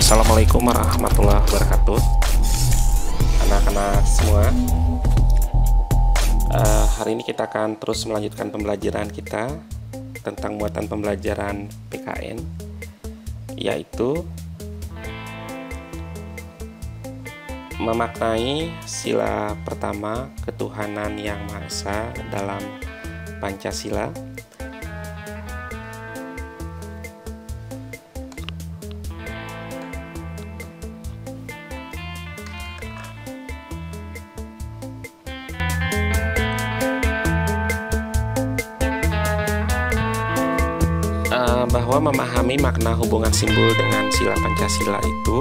Assalamualaikum warahmatullahi wabarakatuh, anak-anak semua. Hari ini kita akan terus melanjutkan pembelajaran kita tentang muatan pembelajaran PKN, yaitu memaknai sila pertama ketuhanan yang Maha Esa dalam Pancasila. Bahwa memahami makna hubungan simbol dengan sila Pancasila itu,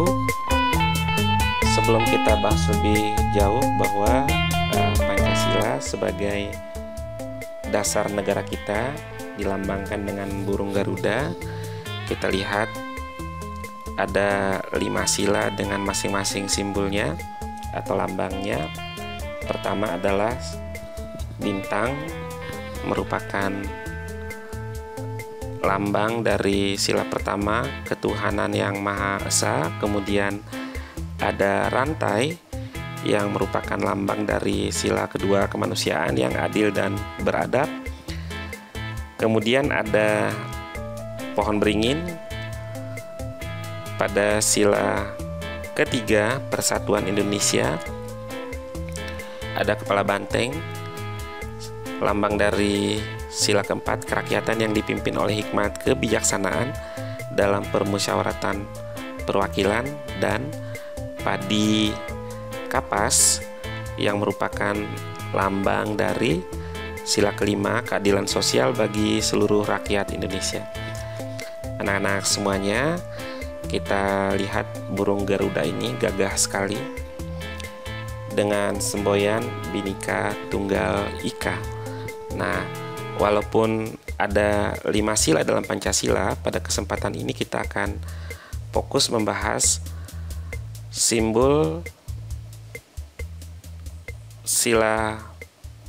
sebelum kita bahas lebih jauh bahwa Pancasila sebagai dasar negara kita dilambangkan dengan burung Garuda. Kita lihat ada 5 sila dengan masing-masing simbolnya atau lambangnya. Pertama adalah bintang, merupakan lambang dari sila pertama ketuhanan yang Maha Esa. Kemudian ada rantai yang merupakan lambang dari sila kedua kemanusiaan yang adil dan beradab. Kemudian ada pohon beringin pada sila ketiga persatuan Indonesia. Ada kepala banteng, lambang dari sila keempat kerakyatan yang dipimpin oleh hikmat kebijaksanaan dalam permusyawaratan perwakilan, dan padi kapas yang merupakan lambang dari sila kelima keadilan sosial bagi seluruh rakyat Indonesia. Anak-anak semuanya, kita lihat burung Garuda ini gagah sekali dengan semboyan Bhinneka Tunggal Ika. Nah, walaupun ada 5 sila dalam Pancasila, pada kesempatan ini kita akan fokus membahas simbol sila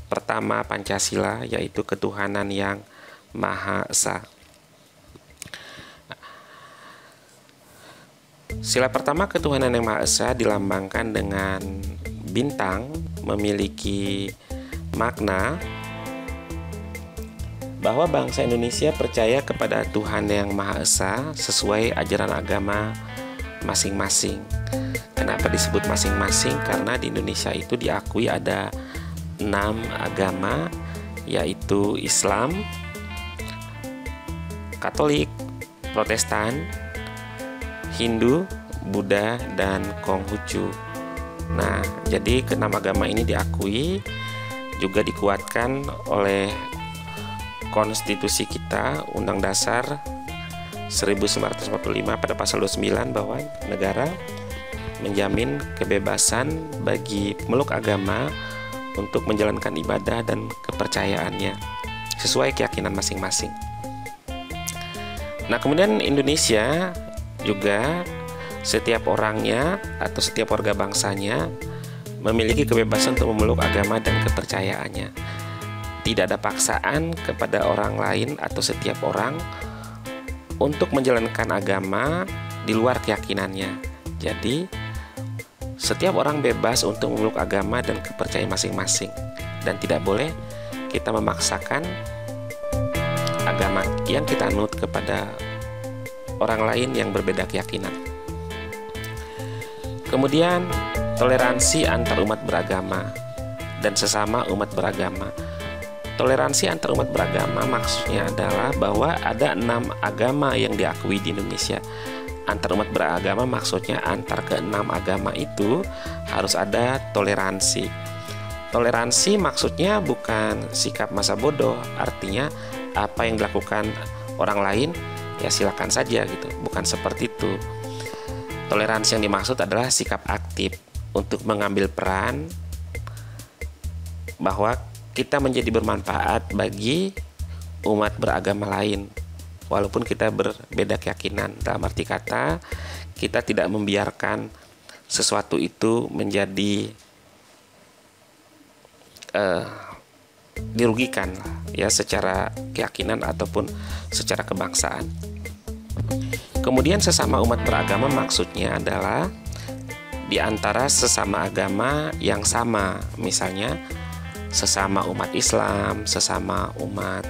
pertama Pancasila, yaitu ketuhanan yang Maha Esa. Sila pertama ketuhanan yang Maha Esa dilambangkan dengan bintang, memiliki makna bahwa bangsa Indonesia percaya kepada Tuhan yang Maha Esa sesuai ajaran agama masing-masing. Kenapa disebut masing-masing? Karena di Indonesia itu diakui ada 6 agama, yaitu Islam, Katolik, Protestan, Hindu, Buddha, dan Konghucu. Nah, jadi ke-6 agama ini diakui, juga dikuatkan oleh konstitusi kita, Undang Dasar 1945 pada pasal 29, bahwa negara menjamin kebebasan bagi pemeluk agama untuk menjalankan ibadah dan kepercayaannya sesuai keyakinan masing-masing. Nah, kemudian Indonesia juga setiap orangnya atau setiap warga bangsanya memiliki kebebasan untuk memeluk agama dan kepercayaannya. Tidak ada paksaan kepada orang lain atau setiap orang untuk menjalankan agama di luar keyakinannya. Jadi, setiap orang bebas untuk memeluk agama dan kepercayaan masing-masing, dan tidak boleh kita memaksakan agama yang kita anut kepada orang lain yang berbeda keyakinan. Kemudian, toleransi antar umat beragama dan sesama umat beragama. Toleransi antar umat beragama maksudnya adalah bahwa ada 6 agama yang diakui di Indonesia. Antar umat beragama maksudnya antar ke-6 agama itu harus ada toleransi. Toleransi maksudnya bukan sikap masa bodoh, artinya apa yang dilakukan orang lain ya silakan saja gitu, bukan seperti itu. Toleransi yang dimaksud adalah sikap aktif untuk mengambil peran bahwa kita menjadi bermanfaat bagi umat beragama lain walaupun kita berbeda keyakinan. Dalam arti kata, kita tidak membiarkan sesuatu itu menjadi dirugikan ya secara keyakinan ataupun secara kebangsaan. Kemudian sesama umat beragama maksudnya adalah di antara sesama agama yang sama, misalnya sesama umat Islam, sesama umat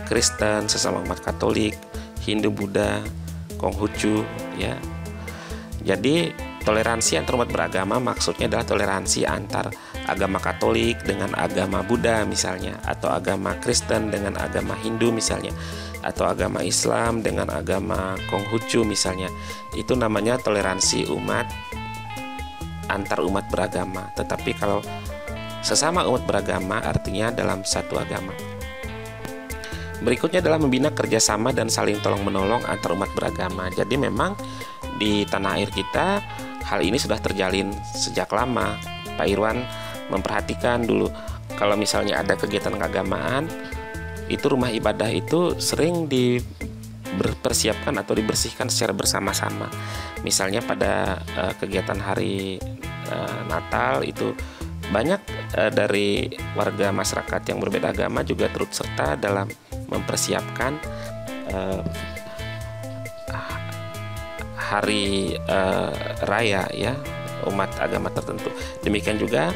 Kristen, sesama umat Katolik, Hindu, Buddha, Konghucu, ya. Jadi toleransi antar umat beragama maksudnya adalah toleransi antar agama Katolik dengan agama Buddha misalnya, atau agama Kristen dengan agama Hindu misalnya, atau agama Islam dengan agama Konghucu misalnya. Itu namanya toleransi umat antar umat beragama. Tetapi kalau sesama umat beragama artinya dalam satu agama. Berikutnya adalah membina kerjasama dan saling tolong-menolong antar umat beragama. Jadi memang di tanah air kita hal ini sudah terjalin sejak lama. Pak Irwan memperhatikan dulu kalau misalnya ada kegiatan keagamaan, itu rumah ibadah itu sering dipersiapkan atau dibersihkan secara bersama-sama. Misalnya pada kegiatan hari Natal itu banyak dari warga masyarakat yang berbeda agama juga turut serta dalam mempersiapkan hari raya ya umat agama tertentu. Demikian juga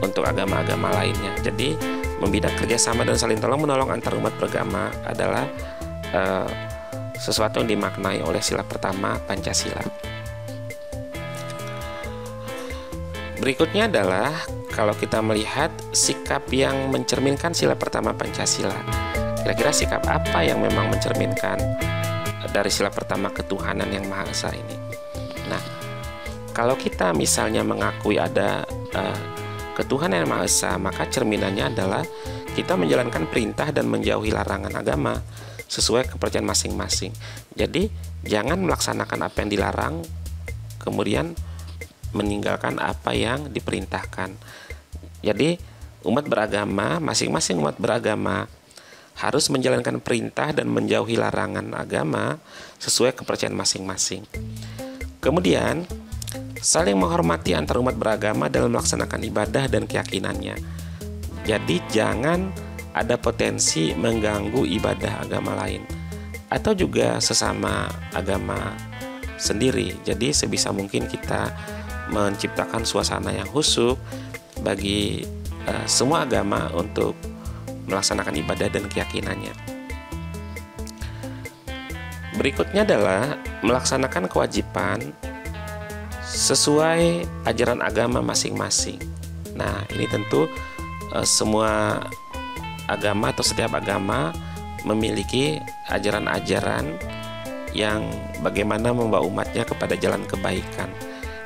untuk agama-agama lainnya. Jadi membina kerjasama dan saling tolong-menolong antar umat beragama adalah sesuatu yang dimaknai oleh sila pertama Pancasila. Berikutnya adalah kalau kita melihat sikap yang mencerminkan sila pertama Pancasila. Kira-kira sikap apa yang memang mencerminkan dari sila pertama ketuhanan yang Maha Esa ini? Nah, kalau kita misalnya mengakui ada ketuhanan yang Maha Esa, maka cerminannya adalah kita menjalankan perintah dan menjauhi larangan agama sesuai kepercayaan masing-masing. Jadi, jangan melaksanakan apa yang dilarang, kemudian meninggalkan apa yang diperintahkan. Jadi umat beragama, masing-masing umat beragama harus menjalankan perintah dan menjauhi larangan agama sesuai kepercayaan masing-masing. Kemudian saling menghormati antar umat beragama dalam melaksanakan ibadah dan keyakinannya. Jadi jangan ada potensi mengganggu ibadah agama lain atau juga sesama agama sendiri. Jadi sebisa mungkin kita menciptakan suasana yang khusyuk bagi semua agama untuk melaksanakan ibadah dan keyakinannya. Berikutnya adalah melaksanakan kewajiban sesuai ajaran agama masing-masing. Nah, ini tentu semua agama atau setiap agama memiliki ajaran-ajaran yang bagaimana membawa umatnya kepada jalan kebaikan.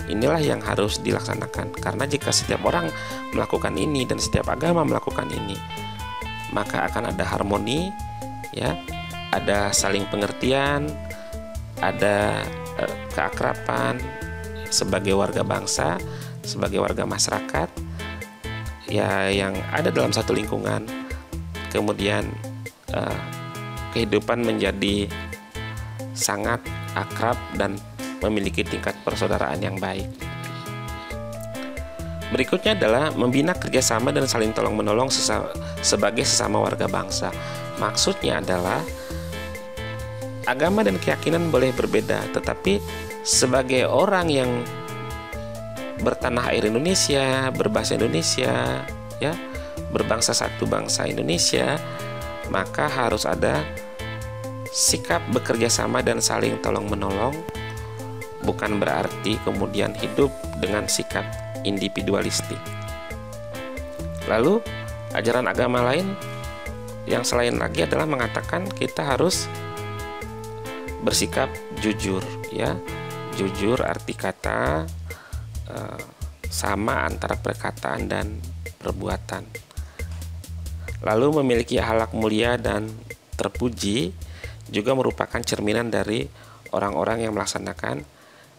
Inilah yang harus dilaksanakan. Karena jika setiap orang melakukan ini dan setiap agama melakukan ini, maka akan ada harmoni, ya, ada saling pengertian, ada keakraban sebagai warga bangsa, sebagai warga masyarakat, ya, yang ada dalam satu lingkungan. Kemudian kehidupan menjadi sangat akrab dan memiliki tingkat persaudaraan yang baik. Berikutnya adalah membina kerjasama dan saling tolong-menolong sebagai sesama warga bangsa. Maksudnya adalah agama dan keyakinan boleh berbeda, tetapi sebagai orang yang bertanah air Indonesia, berbahasa Indonesia, ya, berbangsa satu bangsa Indonesia, maka harus ada sikap bekerja sama dan saling tolong-menolong. Bukan berarti kemudian hidup dengan sikap individualistik. Lalu ajaran agama lain yang selain lagi adalah mengatakan kita harus bersikap jujur, ya. Jujur arti kata sama antara perkataan dan perbuatan. Lalu memiliki akhlak mulia dan terpuji juga merupakan cerminan dari orang-orang yang melaksanakan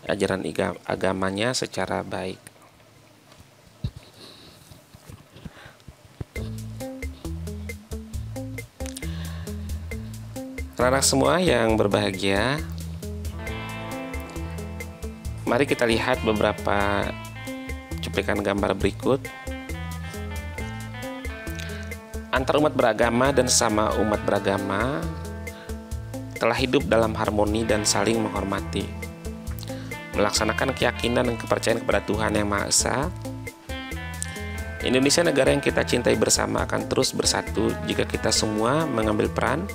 ajaran agamanya secara baik. Anak-anak semua yang berbahagia, mari kita lihat beberapa cuplikan gambar berikut. Antar umat beragama dan sesama umat beragama telah hidup dalam harmoni dan saling menghormati, melaksanakan keyakinan dan kepercayaan kepada Tuhan Yang Maha Esa. Indonesia, negara yang kita cintai bersama, akan terus bersatu jika kita semua mengambil peran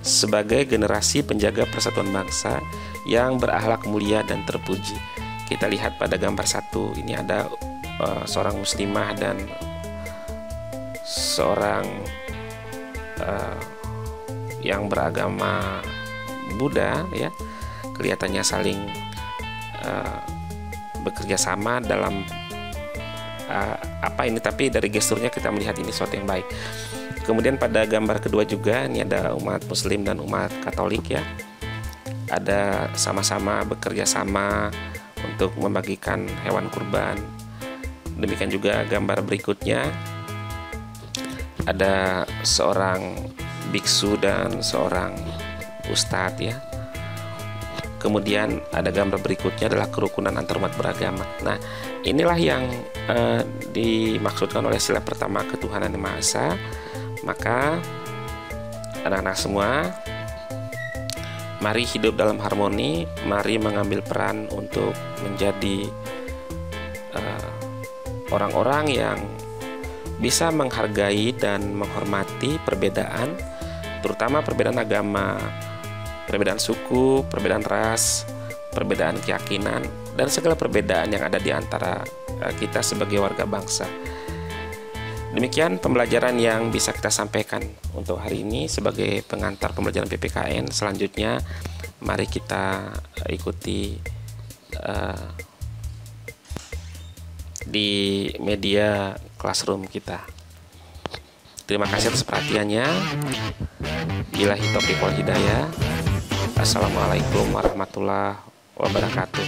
sebagai generasi penjaga persatuan bangsa yang berakhlak mulia dan terpuji. Kita lihat pada gambar 1, ini ada seorang muslimah dan seorang yang beragama Buddha, ya, kelihatannya saling bekerja sama dalam apa ini, tapi dari gesturnya kita melihat ini sesuatu yang baik. Kemudian pada gambar kedua juga, ini ada umat Muslim dan umat Katolik, ya, ada sama-sama bekerja sama untuk membagikan hewan kurban. Demikian juga gambar berikutnya, ada seorang biksu dan seorang ustadz, ya. Kemudian ada gambar berikutnya adalah kerukunan antar umat beragama. Nah, inilah yang dimaksudkan oleh sila pertama ketuhanan Yang Maha Esa. Maka anak-anak semua, mari hidup dalam harmoni, mari mengambil peran untuk menjadi orang-orang yang bisa menghargai dan menghormati perbedaan, terutama perbedaan agama, perbedaan suku, perbedaan ras, perbedaan keyakinan, dan segala perbedaan yang ada di antara kita sebagai warga bangsa. Demikian pembelajaran yang bisa kita sampaikan untuk hari ini sebagai pengantar pembelajaran PPKN. Selanjutnya, mari kita ikuti di media classroom kita. Terima kasih atas perhatiannya. Billahi taufiq wal hidayah. Assalamualaikum warahmatullahi wabarakatuh.